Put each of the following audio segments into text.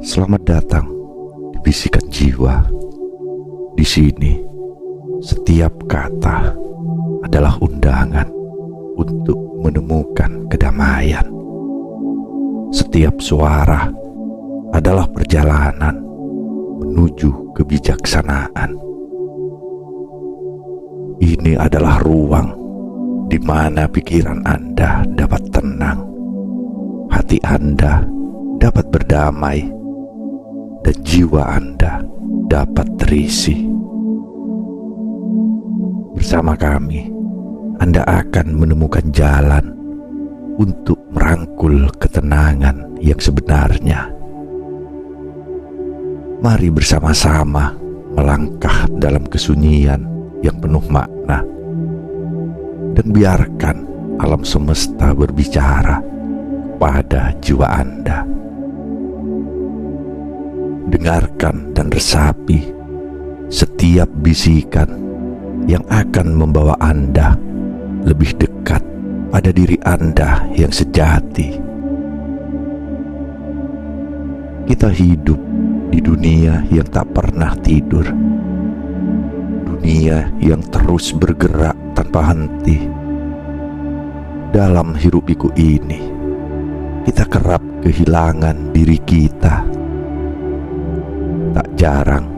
Selamat datang di Bisikan Jiwa. Di sini, setiap kata adalah undangan untuk menemukan kedamaian. Setiap suara adalah perjalanan menuju kebijaksanaan. Ini adalah ruang di mana pikiran Anda dapat tenang, hati Anda dapat berdamai, dan jiwa Anda dapat terisi. Bersama kami, Anda akan menemukan jalan untuk merangkul ketenangan yang sebenarnya. Mari bersama-sama melangkah dalam kesunyian yang penuh makna, dan biarkan alam semesta berbicara pada jiwa Anda. Dengarkan dan resapi setiap bisikan yang akan membawa Anda lebih dekat pada diri Anda yang sejati. Kita hidup di dunia yang tak pernah tidur, dunia yang terus bergerak tanpa henti. Dalam hiruk-pikuk ini, kita kerap kehilangan diri kita. Tak jarang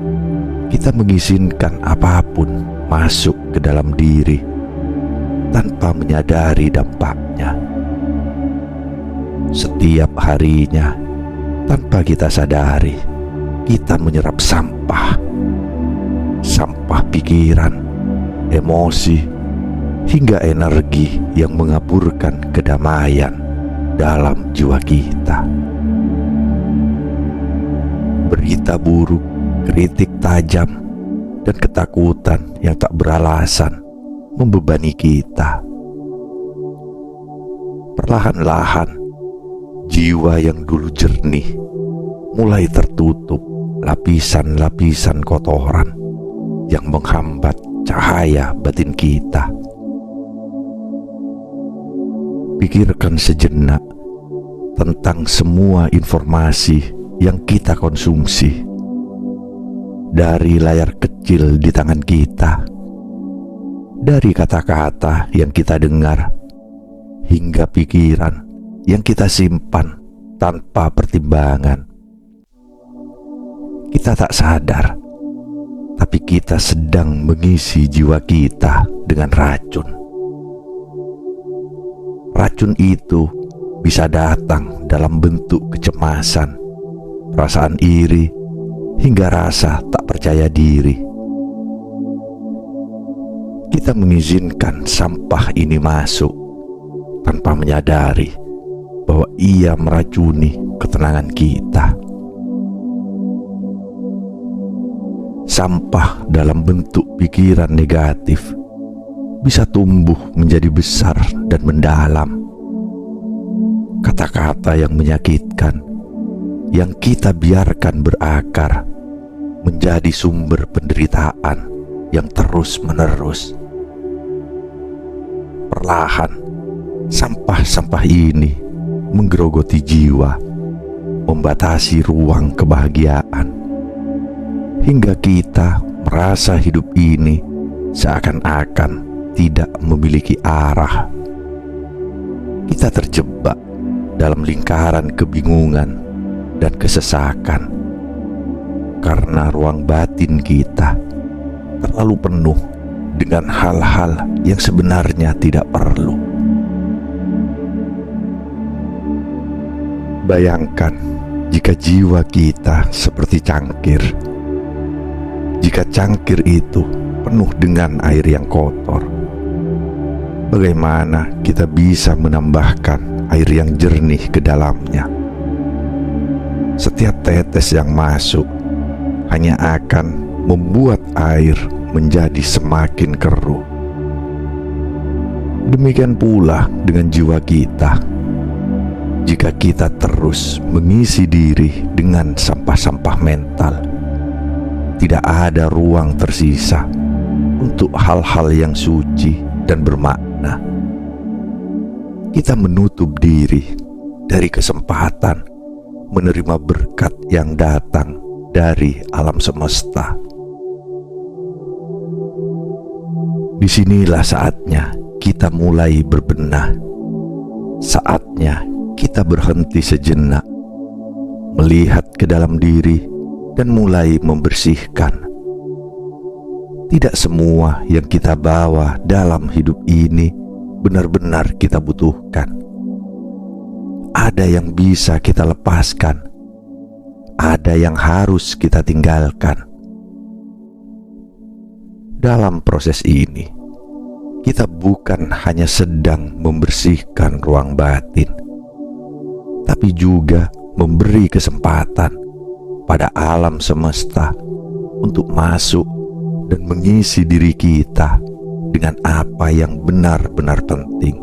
kita mengizinkan apapun masuk ke dalam diri tanpa menyadari dampaknya. Setiap harinya, tanpa kita sadari, kita menyerap sampah pikiran, emosi, hingga energi yang mengaburkan kedamaian dalam jiwa kita. Berita buruk, kritik tajam, dan ketakutan yang tak beralasan membebani kita. Perlahan-lahan, jiwa yang dulu jernih mulai tertutup lapisan-lapisan kotoran yang menghambat cahaya batin kita. Pikirkan sejenak tentang semua informasi yang kita konsumsi, dari layar kecil di tangan kita, dari kata-kata yang kita dengar, hingga pikiran yang kita simpan tanpa pertimbangan. Kita tak sadar, tapi kita sedang mengisi jiwa kita dengan racun. Racun itu bisa datang dalam bentuk kecemasan, perasaan iri, hingga rasa tak percaya diri. Kita mengizinkan sampah ini masuk tanpa menyadari bahwa ia meracuni ketenangan kita. Sampah dalam bentuk pikiran negatif bisa tumbuh menjadi besar dan mendalam. Kata-kata yang menyakitkan yang kita biarkan berakar menjadi sumber penderitaan yang terus-menerus. Perlahan, sampah-sampah ini menggerogoti jiwa, membatasi ruang kebahagiaan, hingga kita merasa hidup ini seakan-akan tidak memiliki arah. Kita terjebak dalam lingkaran kebingungan dan kesesakan karena ruang batin kita terlalu penuh dengan hal-hal yang sebenarnya tidak perlu. Bayangkan jika jiwa kita seperti cangkir. Jika cangkir itu penuh dengan air yang kotor, bagaimana kita bisa menambahkan air yang jernih ke dalamnya? Setiap tetes yang masuk hanya akan membuat air menjadi semakin keruh. Demikian pula dengan jiwa kita. Jika kita terus mengisi diri dengan sampah-sampah mental, tidak ada ruang tersisa untuk hal-hal yang suci dan bermakna. Kita menutup diri dari kesempatan menerima berkat yang datang dari alam semesta. Disinilah saatnya kita mulai berbenah. Saatnya kita berhenti sejenak, melihat ke dalam diri dan mulai membersihkan. Tidak semua yang kita bawa dalam hidup ini benar-benar kita butuhkan. Ada yang bisa kita lepaskan, ada yang harus kita tinggalkan. Dalam proses ini, kita bukan hanya sedang membersihkan ruang batin, tapi juga memberi kesempatan pada alam semesta untuk masuk dan mengisi diri kita dengan apa yang benar-benar penting.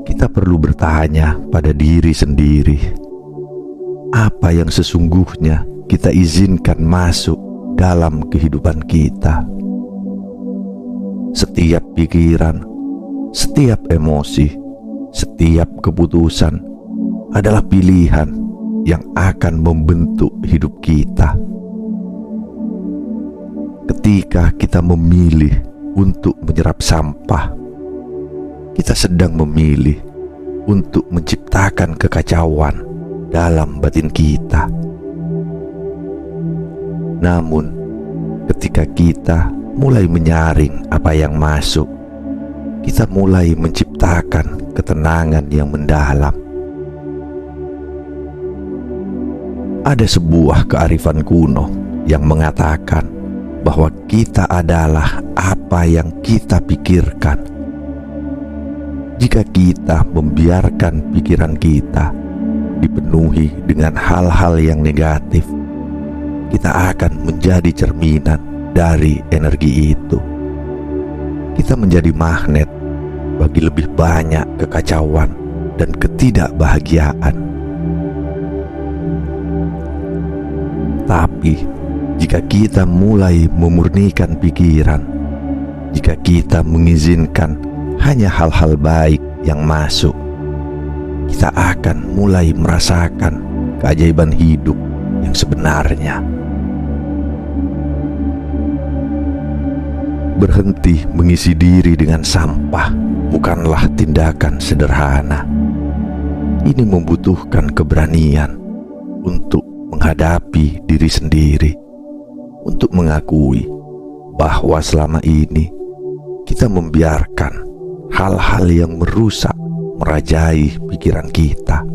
Kita perlu bertanya pada diri sendiri, apa yang sesungguhnya kita izinkan masuk dalam kehidupan kita. Setiap pikiran, setiap emosi, setiap keputusan adalah pilihan yang akan membentuk hidup kita. Ketika kita memilih untuk menyerap sampah, kita sedang memilih untuk menciptakan kekacauan dalam batin kita. Namun, ketika kita mulai menyaring apa yang masuk, kita mulai menciptakan ketenangan yang mendalam. Ada sebuah kearifan kuno yang mengatakan bahwa kita adalah apa yang kita pikirkan. Jika kita membiarkan pikiran kita dipenuhi dengan hal-hal yang negatif, kita akan menjadi cerminan dari energi itu. Kita menjadi magnet bagi lebih banyak kekacauan dan ketidakbahagiaan. Tapi jika kita mulai memurnikan pikiran, jika kita mengizinkan hanya hal-hal baik yang masuk, kita akan mulai merasakan keajaiban hidup yang sebenarnya. Berhenti mengisi diri dengan sampah bukanlah tindakan sederhana. Ini membutuhkan keberanian untuk menghadapi diri sendiri, untuk mengakui bahwa selama ini kita membiarkan hal-hal yang merusak merajai pikiran kita.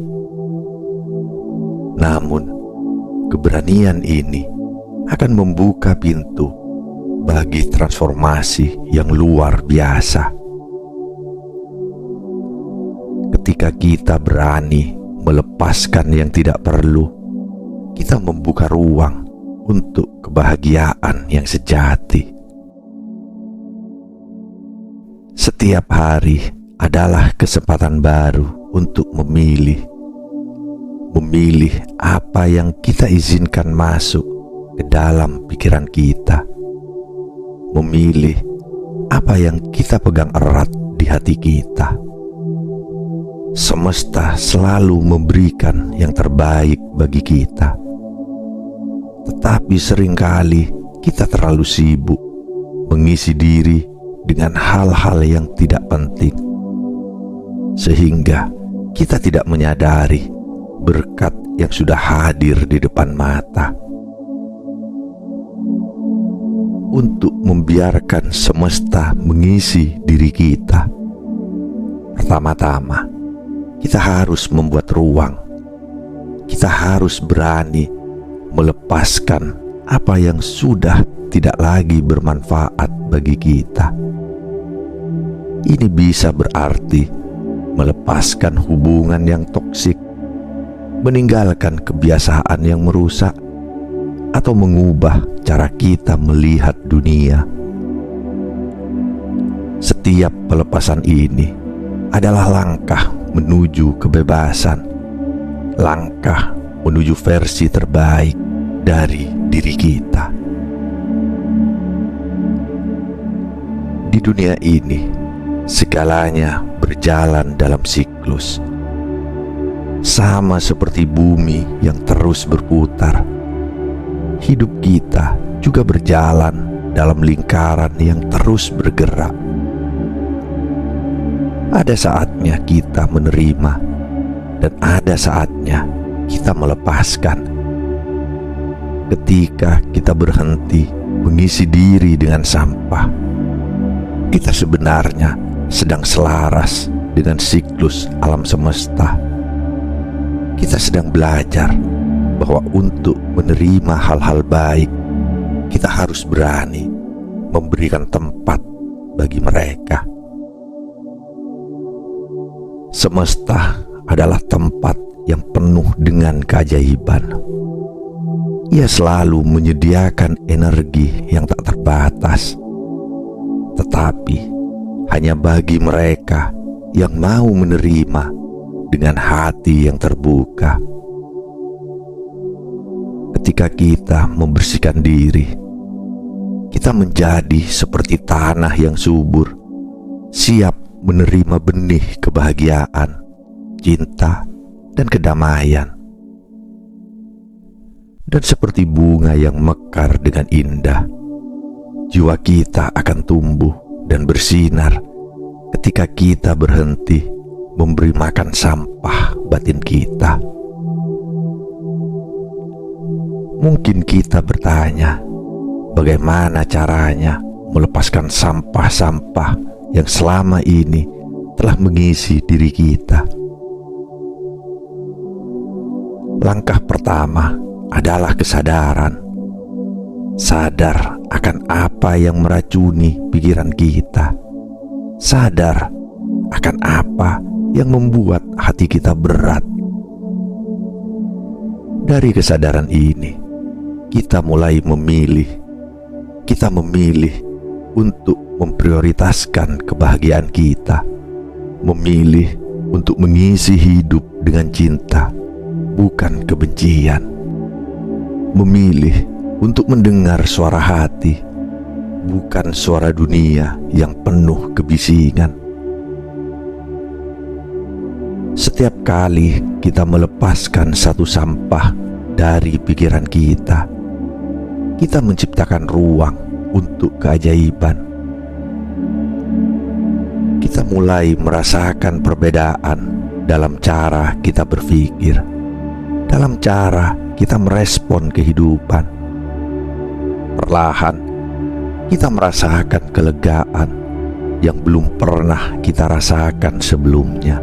Namun, keberanian ini akan membuka pintu bagi transformasi yang luar biasa. Ketika kita berani melepaskan yang tidak perlu, kita membuka ruang untuk kebahagiaan yang sejati. Setiap hari adalah kesempatan baru untuk memilih apa yang kita izinkan masuk ke dalam pikiran kita. Memilih apa yang kita pegang erat di hati kita. Semesta selalu memberikan yang terbaik bagi kita. Tetapi seringkali kita terlalu sibuk mengisi diri dengan hal-hal yang tidak penting, sehingga kita tidak menyadari berkat yang sudah hadir di depan mata. Untuk membiarkan semesta mengisi diri kita, pertama-tama kita harus membuat ruang. Kita harus berani melepaskan apa yang sudah tidak lagi bermanfaat bagi kita. Ini bisa berarti melepaskan hubungan yang toksik, meninggalkan kebiasaan yang merusak, atau mengubah cara kita melihat dunia. Setiap pelepasan ini adalah langkah menuju kebebasan, langkah menuju versi terbaik dari diri kita. Di dunia ini, segalanya berjalan dalam siklus. sama seperti bumi yang terus berputar. Hidup kita juga berjalan dalam lingkaran yang terus bergerak. Ada saatnya kita menerima, dan ada saatnya kita melepaskan. Ketika kita berhenti mengisi diri dengan sampah, kita sebenarnya sedang selaras dengan siklus alam semesta. Kita sedang belajar bahwa untuk menerima hal-hal baik, kita harus berani memberikan tempat bagi mereka. Semesta adalah tempat yang penuh dengan keajaiban. Ia selalu menyediakan energi yang tak terbatas, tetapi hanya bagi mereka yang mau menerima dengan hati yang terbuka. Ketika kita membersihkan diri, kita menjadi seperti tanah yang subur, siap menerima benih kebahagiaan, cinta, dan kedamaian. Dan seperti bunga yang mekar dengan indah, jiwa kita akan tumbuh dan bersinar ketika kita berhenti memberi makan sampah batin kita. Mungkin kita bertanya, bagaimana caranya melepaskan sampah-sampah yang selama ini telah mengisi diri kita? Langkah pertama adalah kesadaran. Sadar akan apa yang meracuni pikiran kita. Sadar akan apa yang membuat hati kita berat. Dari kesadaran ini, kita mulai memilih. Kita memilih untuk memprioritaskan kebahagiaan kita. Memilih untuk mengisi hidup dengan cinta, bukan kebencian. Memilih untuk mendengar suara hati, bukan suara dunia yang penuh kebisingan. Setiap kali kita melepaskan satu sampah dari pikiran kita, kita menciptakan ruang untuk keajaiban. Kita mulai merasakan perbedaan dalam cara kita berpikir, dalam cara kita merespon kehidupan. Perlahan, kita merasakan kelegaan yang belum pernah kita rasakan sebelumnya.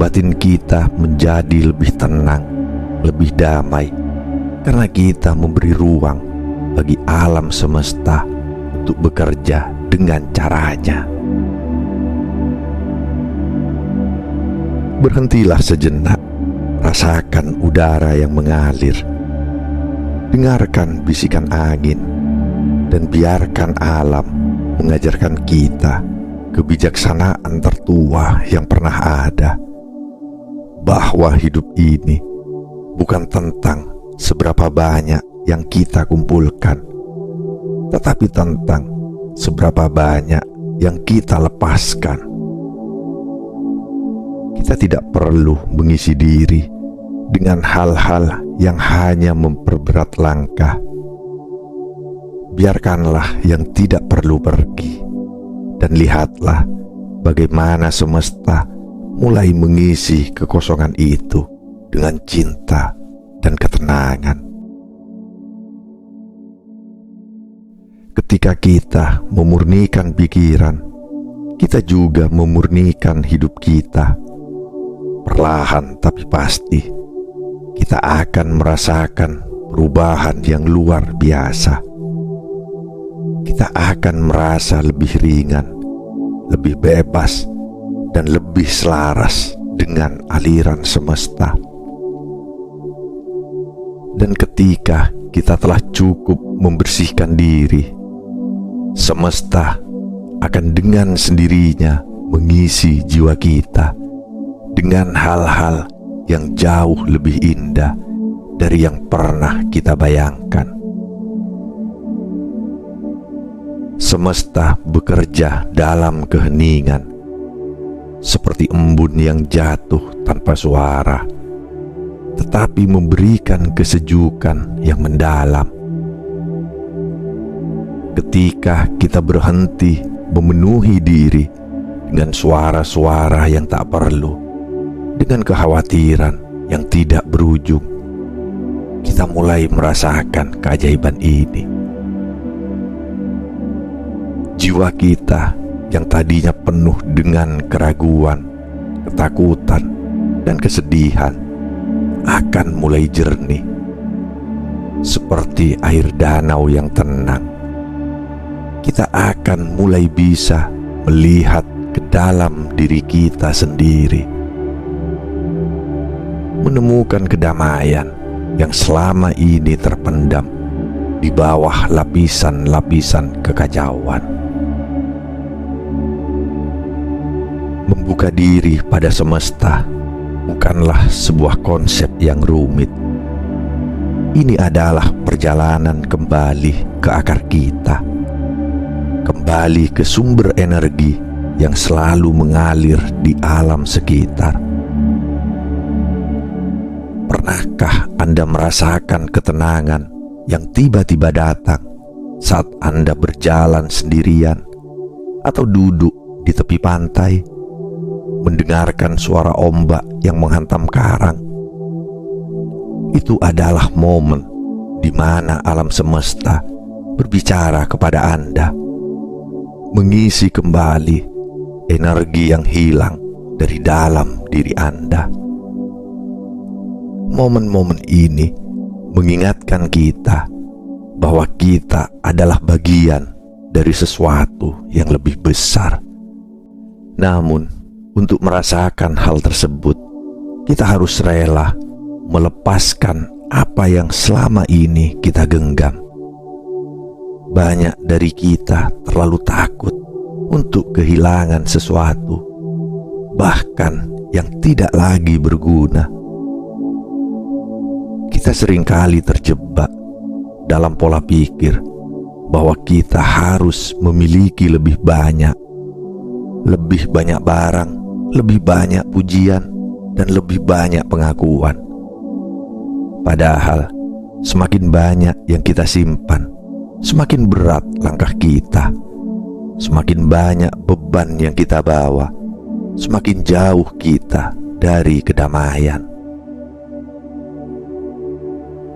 Batin kita menjadi lebih tenang, lebih damai, karena kita memberi ruang bagi alam semesta untuk bekerja dengan caranya. Berhentilah sejenak, rasakan udara yang mengalir, dengarkan bisikan angin, dan biarkan alam mengajarkan kita kebijaksanaan tertua yang pernah ada, bahwa hidup ini bukan tentang seberapa banyak yang kita kumpulkan, tetapi tentang seberapa banyak yang kita lepaskan. Kita tidak perlu mengisi diri dengan hal-hal yang hanya memperberat langkah. Biarkanlah yang tidak perlu pergi, dan lihatlah bagaimana semesta mulai mengisi kekosongan itu dengan cinta dan ketenangan. Ketika kita memurnikan pikiran, kita juga memurnikan hidup kita. Perlahan tapi pasti, kita akan merasakan perubahan yang luar biasa. Kita akan merasa lebih ringan, lebih bebas, dan lebih selaras dengan aliran semesta. Dan ketika kita telah cukup membersihkan diri, semesta akan dengan sendirinya mengisi jiwa kita dengan hal-hal yang jauh lebih indah dari yang pernah kita bayangkan. Semesta bekerja dalam keheningan, seperti embun yang jatuh tanpa suara, tetapi memberikan kesejukan yang mendalam. Ketika kita berhenti memenuhi diri dengan suara-suara yang tak perlu, dengan kekhawatiran yang tidak berujung, kita mulai merasakan keajaiban ini. Jiwa kita yang tadinya penuh dengan keraguan, ketakutan, dan kesedihan akan mulai jernih, seperti air danau yang tenang. Kita akan mulai bisa melihat ke dalam diri kita sendiri, menemukan kedamaian yang selama ini terpendam di bawah lapisan-lapisan kekacauan. Membuka diri pada semesta bukanlah sebuah konsep yang rumit. Ini adalah perjalanan kembali ke akar kita, kembali ke sumber energi yang selalu mengalir di alam sekitar. Pernahkah Anda merasakan ketenangan yang tiba-tiba datang saat Anda berjalan sendirian atau duduk di tepi pantai, mendengarkan suara ombak yang menghantam karang? Itu adalah momen di mana alam semesta berbicara kepada Anda, mengisi kembali energi yang hilang dari dalam diri Anda. Momen-momen ini mengingatkan kita bahwa kita adalah bagian dari sesuatu yang lebih besar. Namun, untuk merasakan hal tersebut, kita harus rela melepaskan apa yang selama ini kita genggam. Banyak dari kita terlalu takut untuk kehilangan sesuatu, bahkan yang tidak lagi berguna. Kita seringkali terjebak dalam pola pikir bahwa kita harus memiliki lebih banyak barang, lebih banyak pujian, dan lebih banyak pengakuan. Padahal semakin banyak yang kita simpan, semakin berat langkah kita. Semakin banyak beban yang kita bawa, semakin jauh kita dari kedamaian.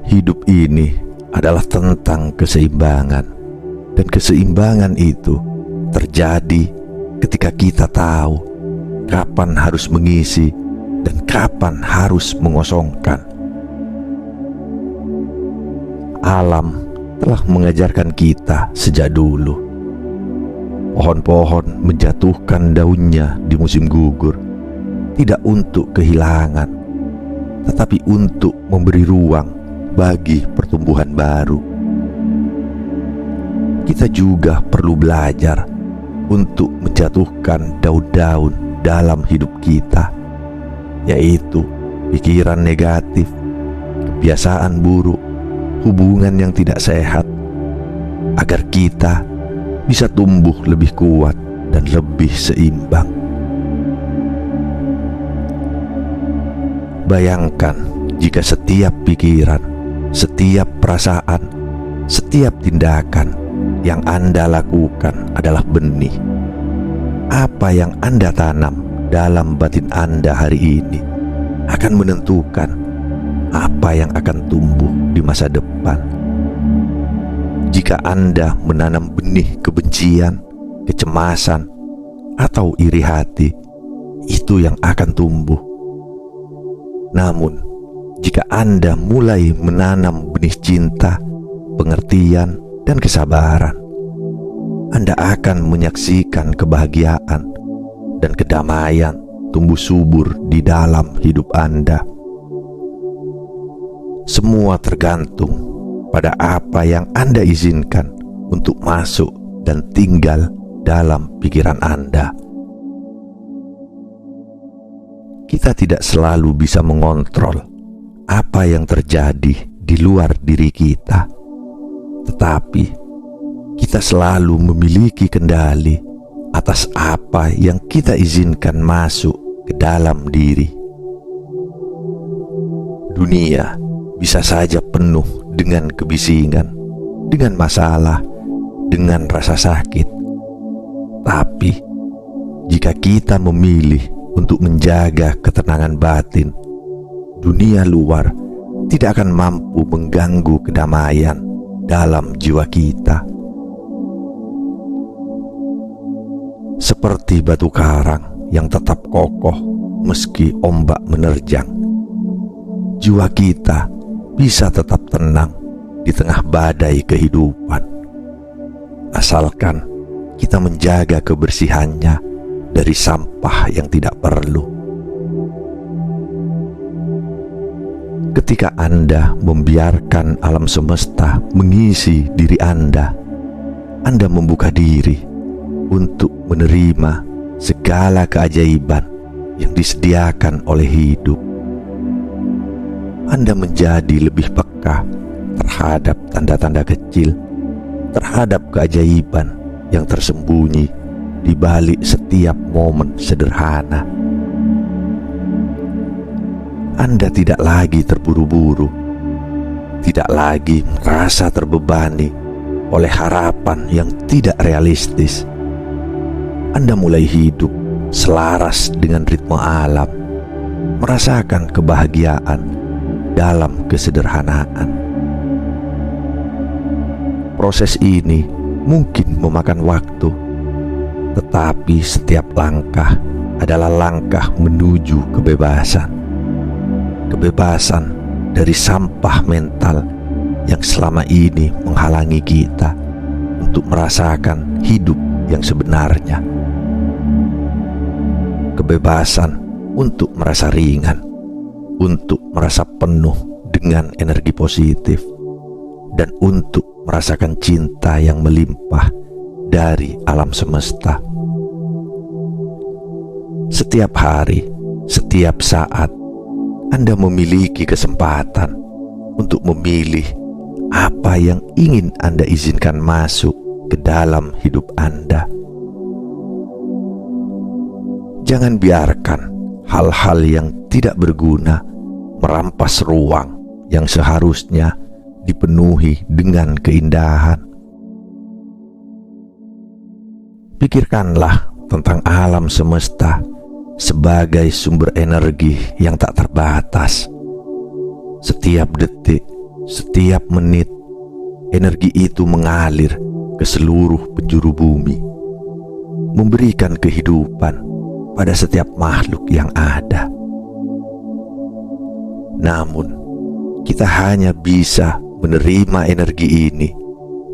Hidup ini adalah tentang keseimbangan, dan keseimbangan itu terjadi ketika kita tahu kapan harus mengisi dan kapan harus mengosongkan. Alam telah mengajarkan kita sejak dulu. Pohon-pohon menjatuhkan daunnya di musim gugur, tidak untuk kehilangan, tetapi untuk memberi ruang bagi pertumbuhan baru. Kita juga perlu belajar untuk menjatuhkan daun-daun dalam hidup kita, yaitu pikiran negatif, kebiasaan buruk, hubungan yang tidak sehat, agar kita bisa tumbuh lebih kuat dan lebih seimbang. Bayangkan jika setiap pikiran, setiap perasaan, setiap tindakan yang Anda lakukan adalah benih. Apa yang Anda tanam dalam batin Anda hari ini akan menentukan apa yang akan tumbuh di masa depan. Jika Anda menanam benih kebencian, kecemasan, atau iri hati, itu yang akan tumbuh. Namun, jika Anda mulai menanam benih cinta, pengertian, dan kesabaran, Anda akan menyaksikan kebahagiaan dan kedamaian tumbuh subur di dalam hidup Anda. Semua tergantung pada apa yang Anda izinkan untuk masuk dan tinggal dalam pikiran Anda. Kita tidak selalu bisa mengontrol apa yang terjadi di luar diri kita, tetapi kita selalu memiliki kendali atas apa yang kita izinkan masuk ke dalam diri. Dunia bisa saja penuh dengan kebisingan, dengan masalah, dengan rasa sakit. Tapi jika kita memilih untuk menjaga ketenangan batin, dunia luar tidak akan mampu mengganggu kedamaian dalam jiwa kita. Seperti batu karang yang tetap kokoh meski ombak menerjang, jiwa kita bisa tetap tenang di tengah badai kehidupan, asalkan kita menjaga kebersihannya dari sampah yang tidak perlu. Ketika Anda membiarkan alam semesta mengisi diri Anda membuka diri untuk menerima segala keajaiban yang disediakan oleh hidup. Anda menjadi lebih peka terhadap tanda-tanda kecil, terhadap keajaiban yang tersembunyi di balik setiap momen sederhana. Anda tidak lagi terburu-buru, tidak lagi merasa terbebani oleh harapan yang tidak realistis. Anda mulai hidup selaras dengan ritme alam, merasakan kebahagiaan dalam kesederhanaan. Proses ini mungkin memakan waktu, tetapi setiap langkah adalah langkah menuju kebebasan. Kebebasan dari sampah mental yang selama ini menghalangi kita untuk merasakan hidup yang sebenarnya. Kebebasan untuk merasa ringan, untuk merasa penuh dengan energi positif, dan untuk merasakan cinta yang melimpah dari alam semesta. Setiap hari, setiap saat, Anda memiliki kesempatan untuk memilih apa yang ingin Anda izinkan masuk ke dalam hidup Anda. Jangan biarkan hal-hal yang tidak berguna merampas ruang yang seharusnya dipenuhi dengan keindahan. Pikirkanlah tentang alam semesta sebagai sumber energi yang tak terbatas. Setiap detik, setiap menit, energi itu mengalir ke seluruh penjuru bumi, memberikan kehidupan pada setiap makhluk yang ada. Namun, kita hanya bisa menerima energi ini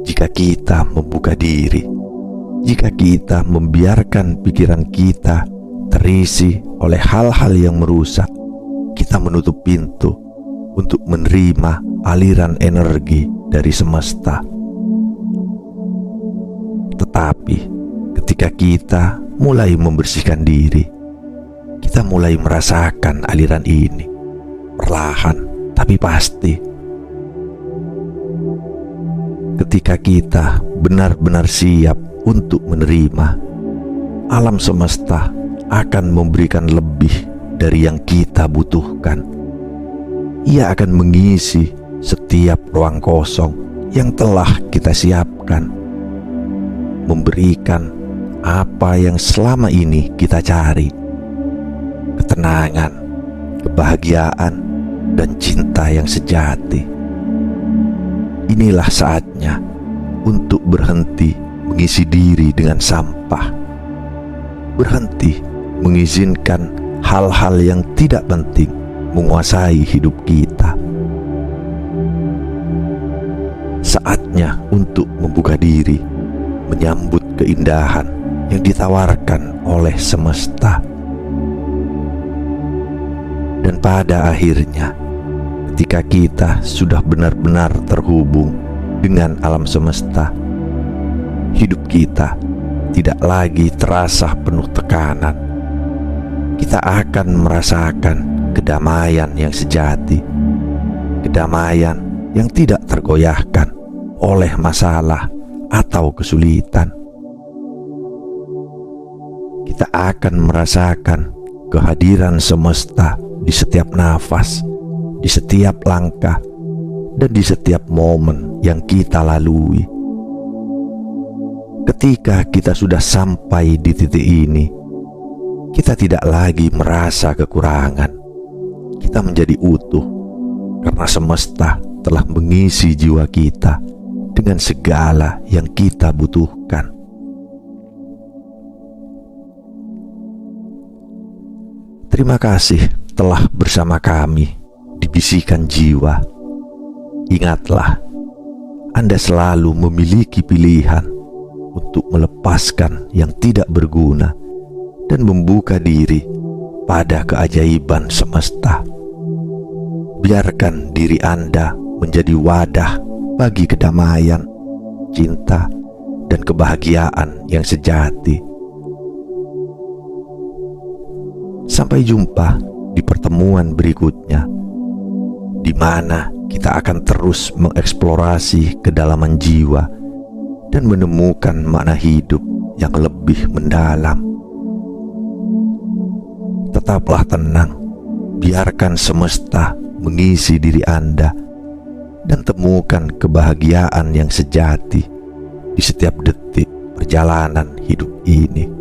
jika kita membuka diri, jika kita membiarkan pikiran kita terisi oleh hal-hal yang merusak. Kita menutup pintu untuk menerima aliran energi dari semesta. Tetapi ketika kita mulai membersihkan diri, kita mulai merasakan aliran ini perlahan tapi pasti. Ketika kita benar-benar siap untuk menerima, alam semesta akan memberikan lebih dari yang kita butuhkan. Ia akan mengisi setiap ruang kosong yang telah kita siapkan, memberikan apa yang selama ini kita cari: ketenangan, kebahagiaan, dan cinta yang sejati. Inilah saatnya untuk berhenti mengisi diri dengan sampah, berhenti mengizinkan hal-hal yang tidak penting menguasai hidup kita. Saatnya untuk membuka diri, menyambut keindahan yang ditawarkan oleh semesta. Dan pada akhirnya, ketika kita sudah benar-benar terhubung dengan alam semesta, hidup kita tidak lagi terasa penuh tekanan. Kita akan merasakan kedamaian yang sejati, kedamaian yang tidak tergoyahkan oleh masalah atau kesulitan. kita akan merasakan kehadiran semesta di setiap nafas, di setiap langkah, dan di setiap momen yang kita lalui. Ketika kita sudah sampai di titik ini, kita tidak lagi merasa kekurangan. Kita menjadi utuh karena semesta telah mengisi jiwa kita dengan segala yang kita butuhkan. Terima kasih telah bersama kami di Bisikan Jiwa. Ingatlah, Anda selalu memiliki pilihan untuk melepaskan yang tidak berguna dan membuka diri pada keajaiban semesta. Biarkan diri Anda menjadi wadah bagi kedamaian, cinta, dan kebahagiaan yang sejati. Sampai jumpa di pertemuan berikutnya, di mana kita akan terus mengeksplorasi kedalaman jiwa dan menemukan makna hidup yang lebih mendalam. Tetaplah tenang, biarkan semesta mengisi diri Anda, dan temukan kebahagiaan yang sejati di setiap detik perjalanan hidup ini.